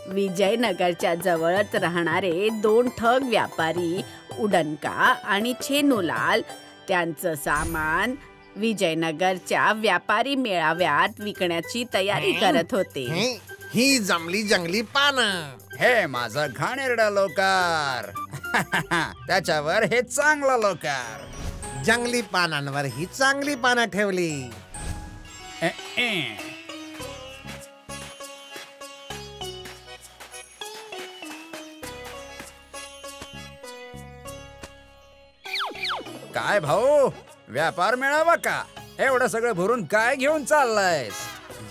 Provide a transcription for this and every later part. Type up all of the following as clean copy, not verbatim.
विजयनगरच्या जवळच राहणारे 2 ठग व्यापारी उडनका आणि छेनूलाल त्यांचं सामान विजयनगरच्या व्यापारी मेळाव्यात विकण्याची तयारी करत होते. ही जमली जंगली पानं. हे माझं घाणेरडं लोकार. त्याच्यावर हे चांगलं लोकार. जंगली पानांवर ही चांगली पानं ठेवली. काय भाऊ, व्यापार मिळावा का? एवढं सगळं भरून काय घेऊन चाललायस?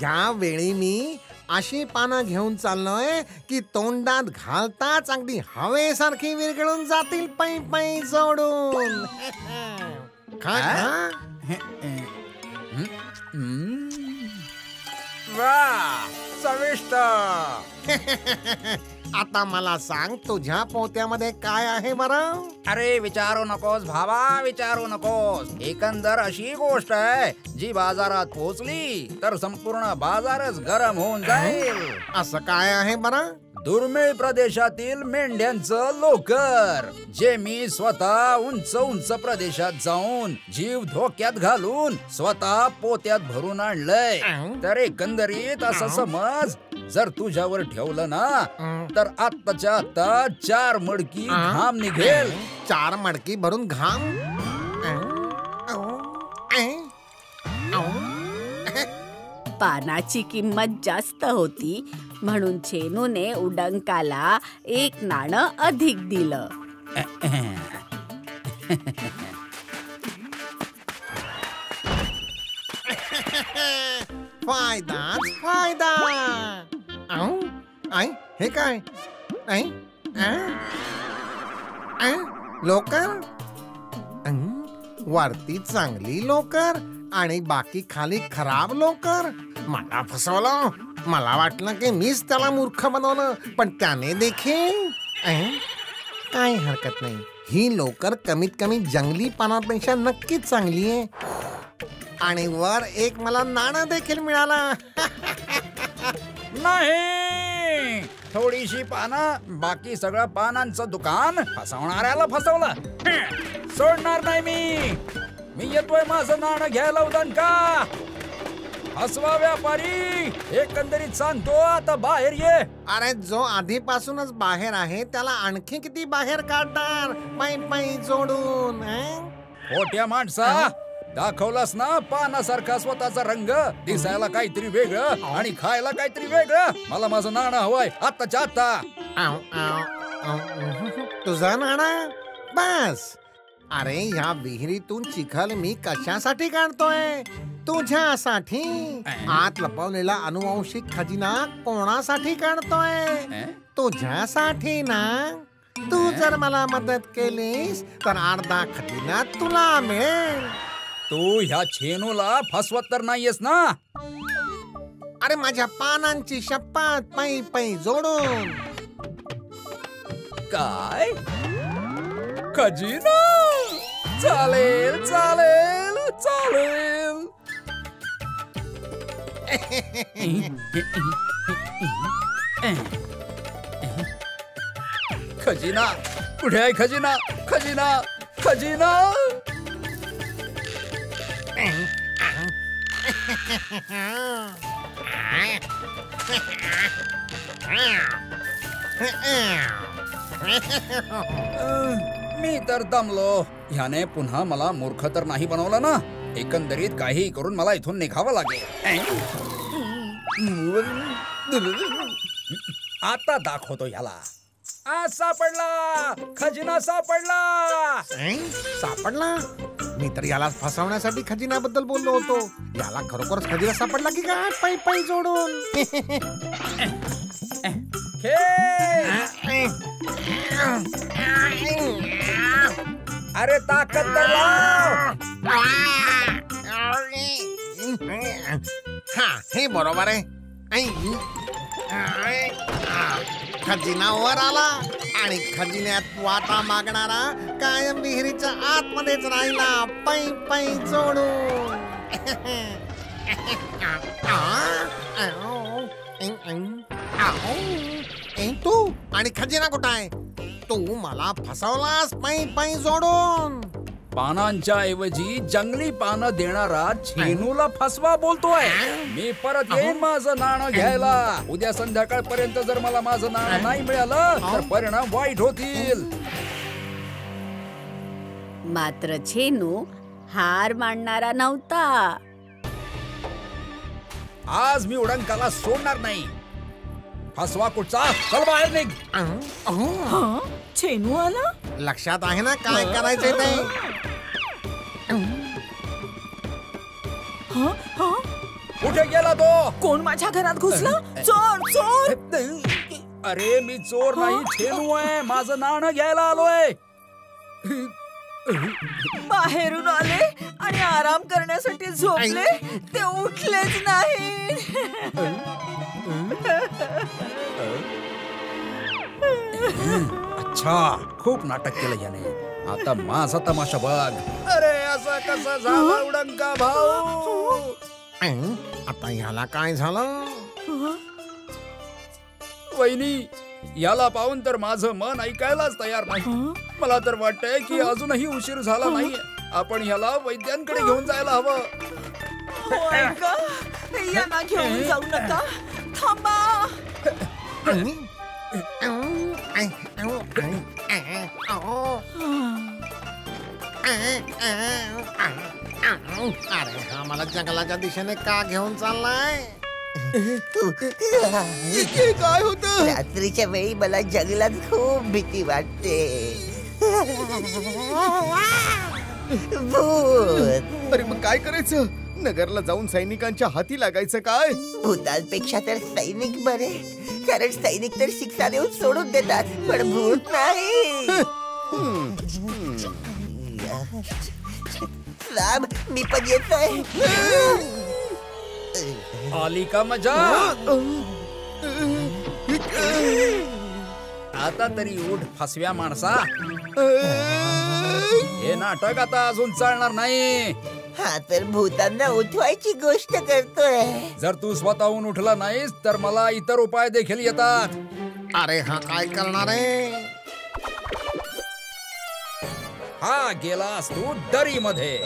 या वेळी मी अशी पानं घेऊन चाललोय की तोंडात घालताच अगदी हवेसारखी विरघळून जातील पै पै जोडून. खा खा. वा, चविष्ट. आता मला सांग, तुझ्या पोत्यामध्ये काय आहे बरं? अरे विचारू नकोस भावा, विचारू नकोस. एकंदर अशी गोष्ट आहे जी बाजारात पोहोचली तर संपूर्ण बाजारच गरम होऊन जाईल. असं काय आहे बरं? दुर्मिळ प्रदेशातील मेंढ्यांचं लोकर, जे मी स्वतः उंच उंच प्रदेशात जाऊन जीव धोक्यात घालून स्वतः पोत्यात भरून आणलंय. तर एकंदरीत असं समज, जर तुझ्यावर ठेवलं ना तर आत्ताच्या आत्ता 4 मडकी घाम निघेल. 4 मडकी भरून घाम? पानाची किंमत जास्त होती म्हणून छेनूने उडंकाला 1 नाणं अधिक दिलं. फायदाच फायदा. हे काय? लोकर? वरती चांगली लोकर आणि बाकी खाली खराब लोकर. मला फसवलं. मला वाटलं की मीच त्याला मूर्ख बनवलं, पण त्याने देखील. काय हरकत नाही. ही लोकर कमीत कमी जंगली पानापेक्षा नक्कीच चांगली आहे. आणि वर 1 मला नाणं देखील मिळाला. नाही, थोडीशी पानं, बाकी सगळं पानांचं दुकान. फसवणाऱ्याला फसवलं. सोडणार नाही मी येतोय माझं नाणं घ्यायला उदनका. हसवा व्यापारी, एकंदरीत सांगतो, आता बाहेर ये. अरे, जो आधीपासूनच बाहेर आहे त्याला आणखी किती बाहेर काढणार पै पै जोडून? खोट्या माणसा, दाखवलास ना पानासारखा स्वतःचा रंग, दिसायला काहीतरी वेगळं आणि खायला काहीतरी वेगळं. मला माझं नाणं हवंय आत्ताच्या आत्ता. तुझं नाणं? बस. अरे, ह्या विहिरीतून चिखल मी कशासाठी काढतोय? तुझ्यासाठी. आत लपवलेला अनुवांशिक खजिना कोणासाठी काढतोय? तुझ्यासाठी ना. तू जर मला मदत केलीस तर अर्धा खजिना तुला मिळेल. तू ह्या छेनूला फसवत तर नाहीयेस ना? अरे, माझ्या पानांची शपथ पै पै जोडून. काय? खजिना? चालेल चालेल चालेल. खजिना कुठे आहे? खजिना खजिना खजिना. मी तर दमलो. ह्याने पुन्हा मला मूर्ख तर नाही बनवलं ना? एकंदरीत काही करून मला इथून निघावं लागेल. आता दाखवतो ह्याला. सापडला, खजिना सापडला. सापडला? मी तर याला फसवण्यासाठी खजिन्याबद्दल बोललो होतो. याला खरोखरच खजिना सापडला की काय पै पै जोडून? अरे ताकद तर लाव. हा, हे बरोबर आहे. खजिना वर आला आणि खजिन्यात वाटा मागणारा कायम विहिरीच्या आतमध्येच राहिला पै पै जोडून. तू आणि खजिना कुठं आहे? तू मला फसवलास पै पै जोडून. पानांच्या ऐवजी जंगली पानं देणारा छेनूला फसवा बोलतोय. मी परत येईन माझं नाणं घ्यायला. उद्या संध्याकाळपर्यंत जर मला माझं नाणं नाही मिळालं तर परिणाम वाईट होतील. मात्र छेनू हार मानणारा नव्हता. आज मी उडंकाला सोडणार नाही. फसवा कुठचा? चल बाहेर निघ. छेनू आला. लक्षात आहे ना काय करायचंय ते? कुठे गेला तो? कोण माझ्या घरात घुसला? चोर चोर. अरे मी चोर नाही, छेनू आहे. माझं नाणं घ्यायला आलोय. बाहेरून आले आणि आराम करण्यासाठी झोपले. ते उठलेच नाही. अच्छा, खूप नाटक केलं याने. आता माझा तमाशा बघ. अरे असं कसं झालं उडंका भाऊ? आता ह्याला काय झालं? वहिनी, याला पाहून तर माझं मन ऐकायलाच तयार नाही. मला तर वाटतंय की अजूनही उशीर झाला नाहीये. आपण ह्याला वैद्यांकडे घेऊन जायला हवं. होय का? यांना घेऊन जाऊ नका. थांबा. अरे हा मला जंगलाच्या दिशेने का घेऊन चाललाय? काय होतं? रात्रीच्या वेळी मला जंगलात खूप भीती वाटते. भूत. अरे मग काय करायचं? नगरला जाऊन सैनिकांच्या हाती लागायचं काय? भूतांपेक्षा तर सैनिक बरे, कारण सैनिक तर शिक्षा देऊन सोडून देतात, पण भूत नाही. राम, मी पण येतोय. आली का मजा? आता तरी उठ फसव्या माणसा. हे नाटक आता अजून चालणार नाही. हा तर भूतांना उठवायची गोष्ट करतोय. जर तू स्वतःहून उठला नाहीस तर मला इतर उपाय देखील येतात. अरे हा काय करणार आहे? हा गेलास तू दरी मध्ये.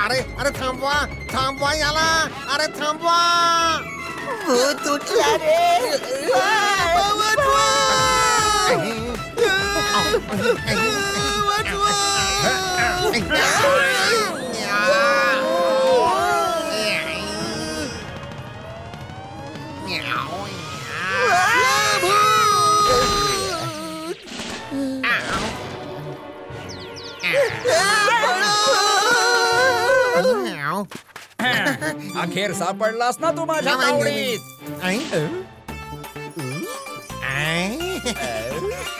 अरे अरे थांबवा थांबवा याला. अरे थांबवा. भूत उठला रे. अखेर सापडलास ना तू माझ्या तावडीत.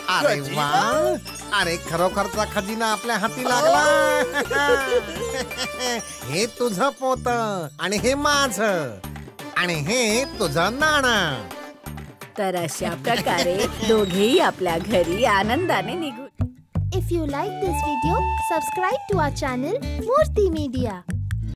अरे वा. अरे खरोखरचा खजिना आपल्या हाती लागला. हे तुझं पोत आणि हे माझं आणि हे तुझं नाणं. तर अशा प्रकारे दोघेही आपल्या घरी आनंदाने निघून. If you like this video, subscribe to our channel Murthy Media.